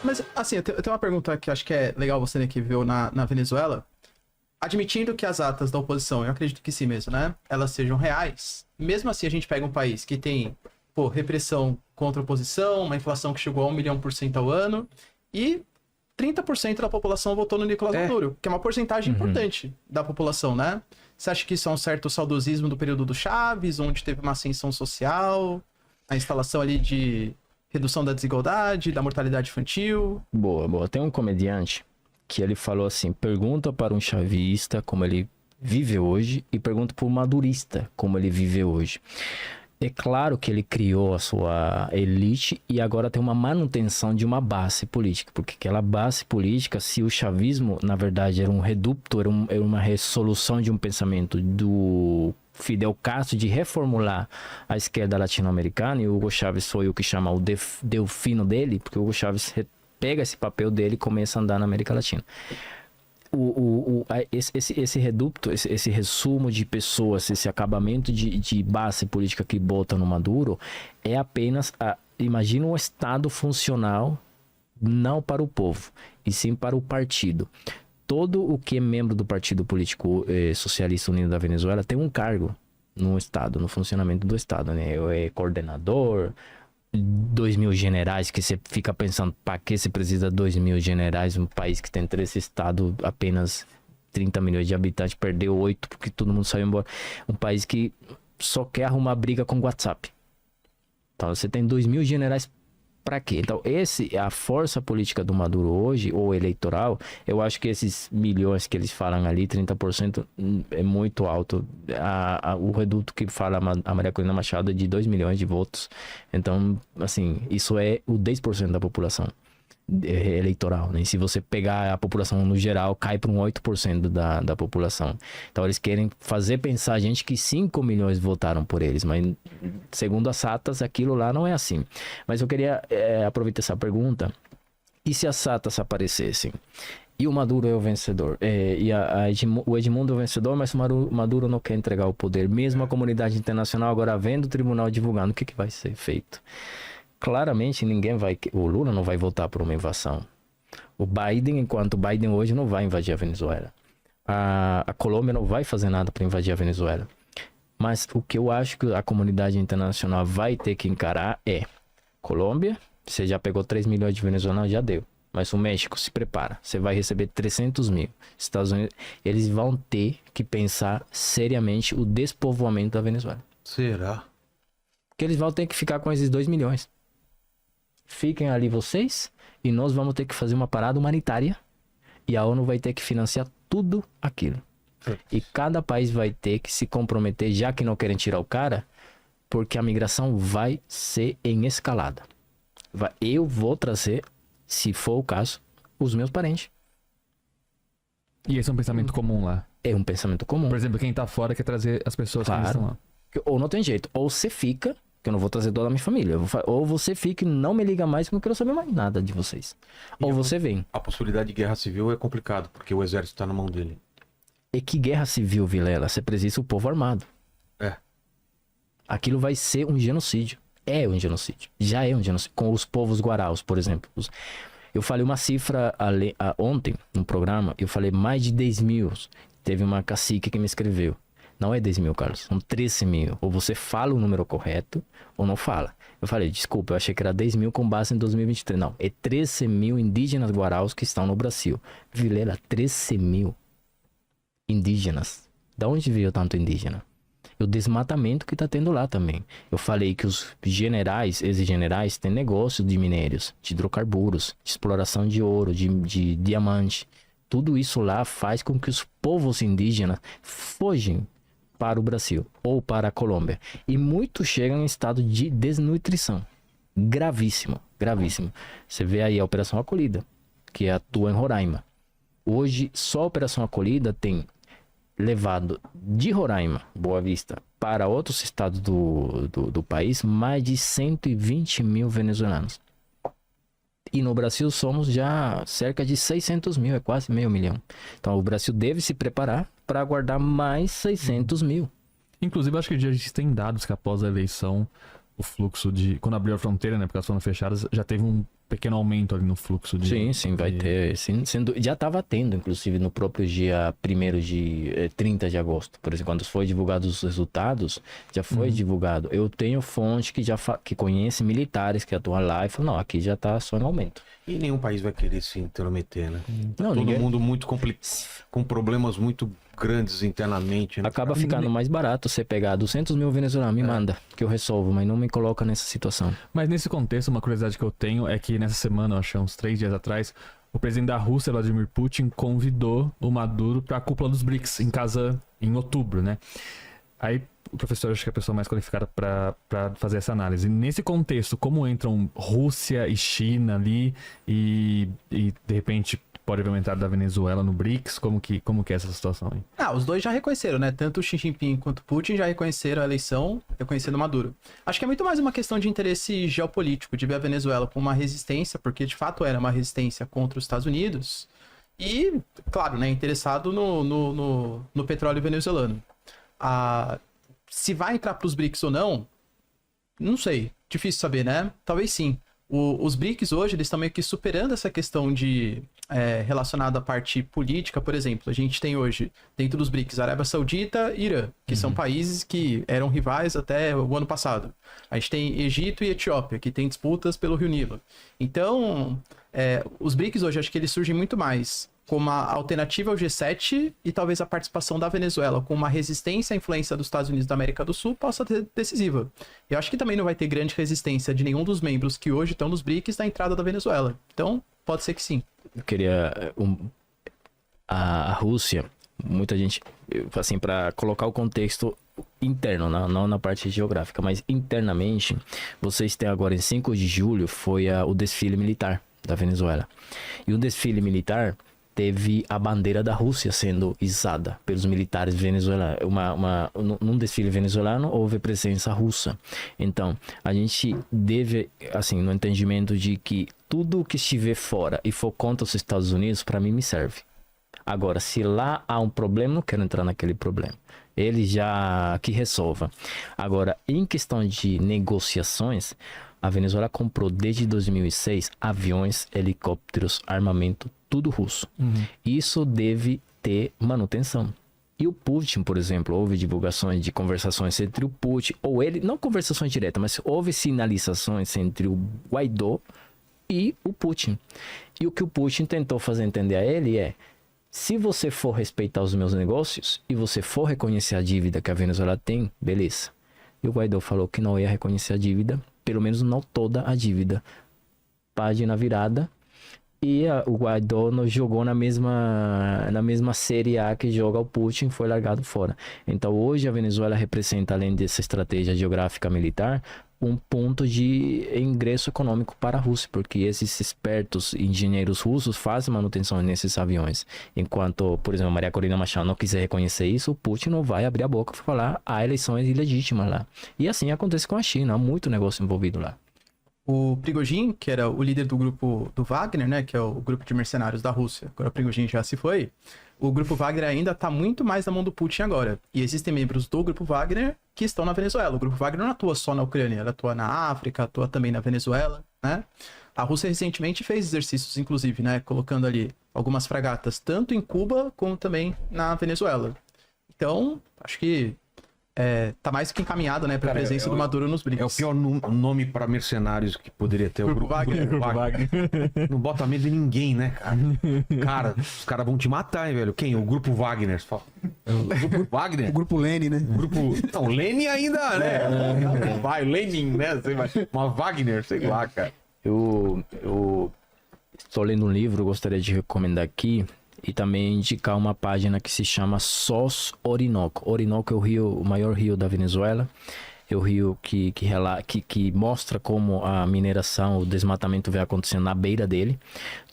Mas, assim, eu tenho uma pergunta que eu acho que é legal você, né, que viu na Venezuela. Admitindo que as atas da oposição, eu acredito que sim mesmo, né? Elas sejam reais. Mesmo assim, a gente pega um país que tem, pô, repressão contra a oposição, uma inflação que chegou a 1 milhão% ao ano, e 30% da população votou no Nicolás Maduro, que é uma porcentagem importante da população, né? Você acha que isso é um certo saudosismo do período do Chaves, onde teve uma ascensão social, a instalação ali de redução da desigualdade, da mortalidade infantil? Boa. Tem um comediante que ele falou assim, pergunta para um chavista como ele vive hoje e pergunta para um madurista como ele vive hoje. É claro que ele criou a sua elite e agora tem uma manutenção de uma base política, porque aquela base política, se o chavismo, na verdade, era um reduto, era uma resolução de um pensamento do Fidel Castro de reformular a esquerda latino-americana, e o Hugo Chávez foi o que chama o delfino dele, porque o Hugo Chávez pega esse papel dele e começa a andar na América Latina. Esse reduto, esse resumo de pessoas, esse acabamento de base política que bota no Maduro, é apenas, imagina um Estado funcional não para o povo, e sim para o partido. Todo o que é membro do Partido Político Socialista Unido da Venezuela tem um cargo no Estado, no funcionamento do Estado, né? É coordenador, 2.000 generais, que você fica pensando, para que você precisa de 2.000 generais, um país que tem 3 estados, apenas 30 milhões de habitantes, perdeu 8 porque todo mundo saiu embora. Um país que só quer arrumar briga com o WhatsApp. Então você tem 2.000 generais para quê? Então a força política do Maduro hoje, ou eleitoral, eu acho que esses milhões que eles falam ali, 30% é muito alto. O reduto que fala a Maria Corina Machado é de 2 milhões de votos. Então, assim, isso é o 10% da população eleitoral, né? E se você pegar a população no geral, cai para um 8% da população. Então eles querem fazer pensar a gente que 5 milhões votaram por eles, mas segundo as atas, aquilo lá não é assim. Mas eu queria aproveitar essa pergunta. E se as atas aparecessem? E o Maduro é o vencedor? O Edmundo é o vencedor, mas o Maduro não quer entregar o poder. Mesmo a comunidade internacional agora vendo o tribunal divulgando, o que vai ser feito? Claramente o Lula não vai votar por uma invasão. O Biden, enquanto Biden hoje não vai invadir a Venezuela. A Colômbia não vai fazer nada para invadir a Venezuela. Mas o que eu acho que a comunidade internacional vai ter que encarar é: Colômbia, você já pegou 3 milhões de venezuelanos, já deu. Mas o México, se prepara, você vai receber 300 mil. Estados Unidos, eles vão ter que pensar seriamente o despovoamento da Venezuela. Será? Porque eles vão ter que ficar com esses 2 milhões. Fiquem ali vocês, e nós vamos ter que fazer uma parada humanitária, e a ONU vai ter que financiar tudo aquilo. E cada país vai ter que se comprometer, já que não querem tirar o cara, porque a migração vai ser em escalada. Eu vou trazer, se for o caso, os meus parentes. E esse é um pensamento comum lá? É um pensamento comum. Por exemplo, quem tá fora quer trazer as pessoas que estão lá. Ou não tem jeito, ou você fica, que eu não vou trazer toda a minha família, ou você fica e não me liga mais, porque eu não quero saber mais nada de vocês. Ou você vem. A possibilidade de guerra civil é complicado, porque o exército tá na mão dele. E que guerra civil, Vilela? Você precisa o povo armado. Aquilo vai ser um genocídio. É um genocídio. Já é um genocídio. Com os povos guaraus, por exemplo. Eu falei uma cifra ontem no programa, eu falei mais de 10 mil. Teve uma cacique que me escreveu. Não é 10 mil, Carlos, são 13 mil. Ou você fala o número correto, ou não fala. Eu falei, desculpa, eu achei que era 10 mil com base em 2023. Não, é 13 mil indígenas guaraus que estão no Brasil. Vilela, 13 mil indígenas. Da onde veio tanto indígena? O desmatamento que está tendo lá também. Eu falei que os generais, ex-generais, têm negócio de minérios, de hidrocarburos, de exploração de ouro, de diamante. Tudo isso lá faz com que os povos indígenas fogem para o Brasil ou para a Colômbia. E muitos chegam em estado de desnutrição. Gravíssimo, gravíssimo. Você vê aí a Operação Acolhida, que atua em Roraima. Hoje, só a Operação Acolhida tem levado de Roraima, Boa Vista, para outros estados do país, mais de 120 mil venezuelanos. E no Brasil somos já cerca de 600 mil, é quase meio milhão. Então o Brasil deve se preparar para aguardar mais 600 mil. Inclusive, acho que já existem dados que após a eleição, o fluxo de... Quando abriu a fronteira, né? Porque elas foram fechadas, já teve um pequeno aumento ali no fluxo de... Sim, vai ter. Sim, já estava tendo, inclusive, no próprio dia 30 de agosto. Por exemplo, quando foi divulgado os resultados, já foi divulgado. Eu tenho fonte que que conhece militares que atuam lá e falam, não, aqui já está só em aumento. E nenhum país vai querer se intrometer, né? Não, Todo ninguém... mundo muito com problemas muito grandes internamente. Né? Acaba ficando mais barato você pegar 200 mil venezuelanos, me manda, que eu resolvo, mas não me coloca nessa situação. Mas nesse contexto, uma curiosidade que eu tenho é que nessa semana, eu acho uns 3 dias atrás, o presidente da Rússia, Vladimir Putin, convidou o Maduro para a cúpula dos BRICS, em Kazan, em outubro, né? Aí o professor acho que é a pessoa mais qualificada para fazer essa análise. E nesse contexto, como entram Rússia e China ali e de repente pode haver uma entrada da Venezuela no BRICS, como que é essa situação aí? Os dois já reconheceram, né? Tanto o Xi Jinping quanto o Putin já reconheceram a eleição, reconhecendo o Maduro. Acho que é muito mais uma questão de interesse geopolítico, de ver a Venezuela como uma resistência, porque de fato era uma resistência contra os Estados Unidos. E, claro, né? Interessado no petróleo venezuelano. Se vai entrar para os BRICS ou não sei. Difícil saber, né? Talvez sim. Os BRICS hoje, eles estão meio que superando essa questão de relacionada à parte política. Por exemplo, a gente tem hoje, dentro dos BRICS, Arábia Saudita e Irã, que são países que eram rivais até o ano passado. A gente tem Egito e Etiópia, que tem disputas pelo Rio Nilo. Então, os BRICS hoje, acho que eles surgem muito mais como uma alternativa ao G7 e talvez a participação da Venezuela com uma resistência à influência dos Estados Unidos da América do Sul possa ser decisiva. Eu acho que também não vai ter grande resistência de nenhum dos membros que hoje estão nos BRICS na entrada da Venezuela. Então, pode ser que sim. Eu queria... A Rússia, muita gente... Assim, para colocar o contexto interno, não na parte geográfica, mas internamente, vocês têm agora em 5 de julho, foi o desfile militar da Venezuela. E o desfile militar teve a bandeira da Rússia sendo içada pelos militares venezuelanos. Num desfile venezuelano houve presença russa. Então, a gente deve, assim, no entendimento de que tudo que estiver fora e for contra os Estados Unidos, para mim me serve. Agora, se lá há um problema, não quero entrar naquele problema. Ele já que resolva. Agora, em questão de negociações, a Venezuela comprou desde 2006 aviões, helicópteros, armamento, tudo russo. Isso deve ter manutenção. E o Putin, por exemplo, houve divulgações de conversações entre o Putin, ou ele, não conversações diretas, mas houve sinalizações entre o Guaidó e o Putin. E o que o Putin tentou fazer entender a ele é: se você for respeitar os meus negócios e você for reconhecer a dívida que a Venezuela tem, beleza. E o Guaidó falou que não ia reconhecer a dívida, pelo menos não toda a dívida. Página virada. E o Guaidó nos jogou na mesma Série A que joga o Putin, foi largado fora. Então hoje a Venezuela representa, além dessa estratégia geográfica militar, um ponto de ingresso econômico para a Rússia, porque esses espertos engenheiros russos fazem manutenção nesses aviões. Enquanto, por exemplo, Maria Corina Machado não quiser reconhecer isso, o Putin não vai abrir a boca para falar há eleições ilegítimas lá. E assim acontece com a China, há muito negócio envolvido lá. O Prigozhin, que era o líder do grupo do Wagner, né, que é o grupo de mercenários da Rússia, agora o Prigozhin já se foi, o grupo Wagner ainda está muito mais na mão do Putin agora. E existem membros do grupo Wagner que estão na Venezuela. O grupo Wagner não atua só na Ucrânia, ela atua na África, atua também na Venezuela, né? A Rússia recentemente fez exercícios, inclusive, né, colocando ali algumas fragatas, tanto em Cuba como também na Venezuela. Então, acho que tá mais que encaminhado, né, para a presença do Maduro nos BRICS. É o pior nome para mercenários que poderia ter. Grupo Wagner. Não bota medo em ninguém, né, cara? Cara, os caras vão te matar, hein, velho? Quem? O Grupo Wagner. Você fala, o Grupo Wagner? O Grupo Lenin, né? Não, Lenin ainda, né? Vai, Lenin, né? Sei lá. Mas Wagner, sei lá, cara. Eu estou lendo um livro, gostaria de recomendar aqui, e também indicar uma página que se chama SOS Orinoco. Orinoco é o maior rio da Venezuela. É o rio que mostra como a mineração, o desmatamento vem acontecendo na beira dele.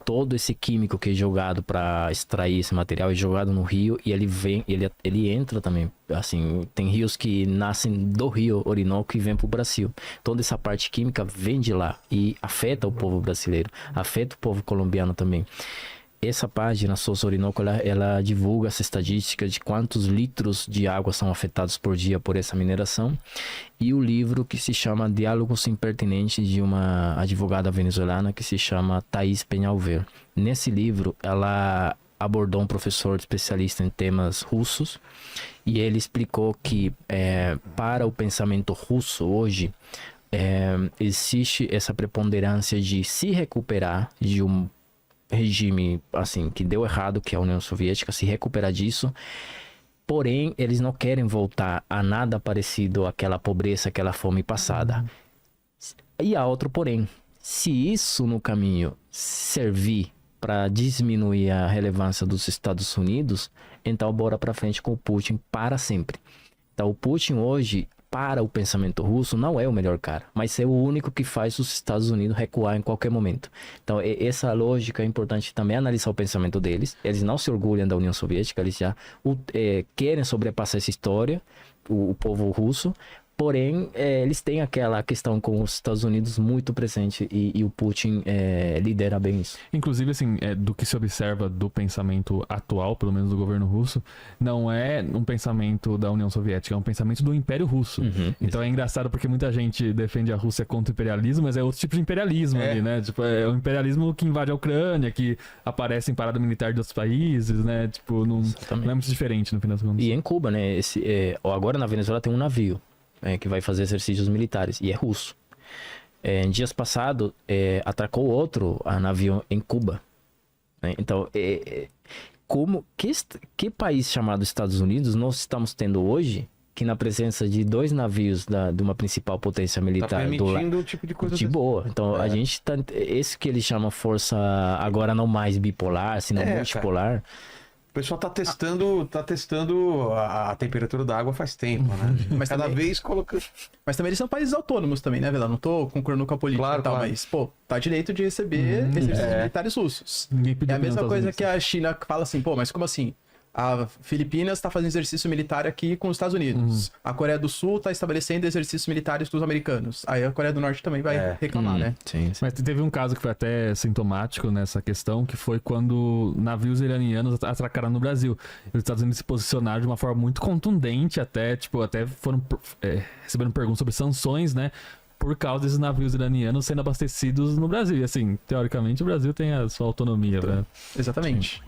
Todo esse químico que é jogado para extrair esse material é jogado no rio e ele entra também. Assim, tem rios que nascem do rio Orinoco e vêm para o Brasil. Toda essa parte química vem de lá e afeta o povo brasileiro, afeta o povo colombiano também. essa página, Souza Orinoco, ela divulga essa estatística de quantos litros de água são afetados por dia por essa mineração. E o livro que se chama Diálogos Impertinentes, de uma advogada venezuelana que se chama Thaís Penhalver. Nesse livro, ela abordou um professor especialista em temas russos e ele explicou que para o pensamento russo hoje, existe essa preponderância de se recuperar de um regime assim que deu errado, que é a União Soviética, se recuperar disso. Porém, eles não querem voltar a nada parecido àquela pobreza, àquela fome passada. E há outro porém. Se isso no caminho servir para diminuir a relevância dos Estados Unidos, então bora para frente com o Putin para sempre. Então o Putin hoje, para o pensamento russo, não é o melhor cara, mas é o único que faz os Estados Unidos recuar em qualquer momento. Então essa lógica é importante também analisar o pensamento deles. Eles não se orgulham da União Soviética, eles já querem sobrepassar essa história, o povo russo. Porém, eles têm aquela questão com os Estados Unidos muito presente e o Putin lidera bem isso. Inclusive, assim, do que se observa do pensamento atual, pelo menos do governo russo, não é um pensamento da União Soviética, é um pensamento do Império Russo. Então é engraçado porque muita gente defende a Rússia contra o imperialismo, mas é outro tipo de imperialismo ali, né? Tipo, é o imperialismo que invade a Ucrânia, que aparece em parada militar de outros países, né? Tipo, não é muito diferente no final das contas. E em Cuba, né? Agora na Venezuela tem um navio que vai fazer exercícios militares, e é russo. Em dias passados, atracou outro navio em Cuba. Né? Então, que país chamado Estados Unidos nós estamos tendo hoje, que na presença de 2 navios de uma principal potência militar... Tá permitindo o tipo de coisa de boa. Então, a gente tá... Esse que eles chamam força, agora não mais bipolar, senão multipolar... O pessoal tá testando a temperatura da água faz tempo, né? Mas cada também, vez colocando... Mas também eles são países autônomos também, né, Vila? Não tô concordando com a política Claro, e tal, claro. mas, pô, tá direito de receber exercícios militares russos. Ninguém pediu É a mesma perguntar coisa aos que a China fala assim, pô, mas como assim? A Filipinas tá fazendo exercício militar aqui com os Estados Unidos. A Coreia do Sul tá estabelecendo exercícios militares com os americanos. Aí a Coreia do Norte também vai reclamar, né? Sim. Mas teve um caso que foi até sintomático nessa questão, que foi quando navios iranianos atracaram no Brasil. Os Estados Unidos se posicionaram de uma forma muito contundente, até foram recebendo perguntas sobre sanções, né? Por causa desses navios iranianos sendo abastecidos no Brasil. E assim, teoricamente o Brasil tem a sua autonomia, né? Exatamente.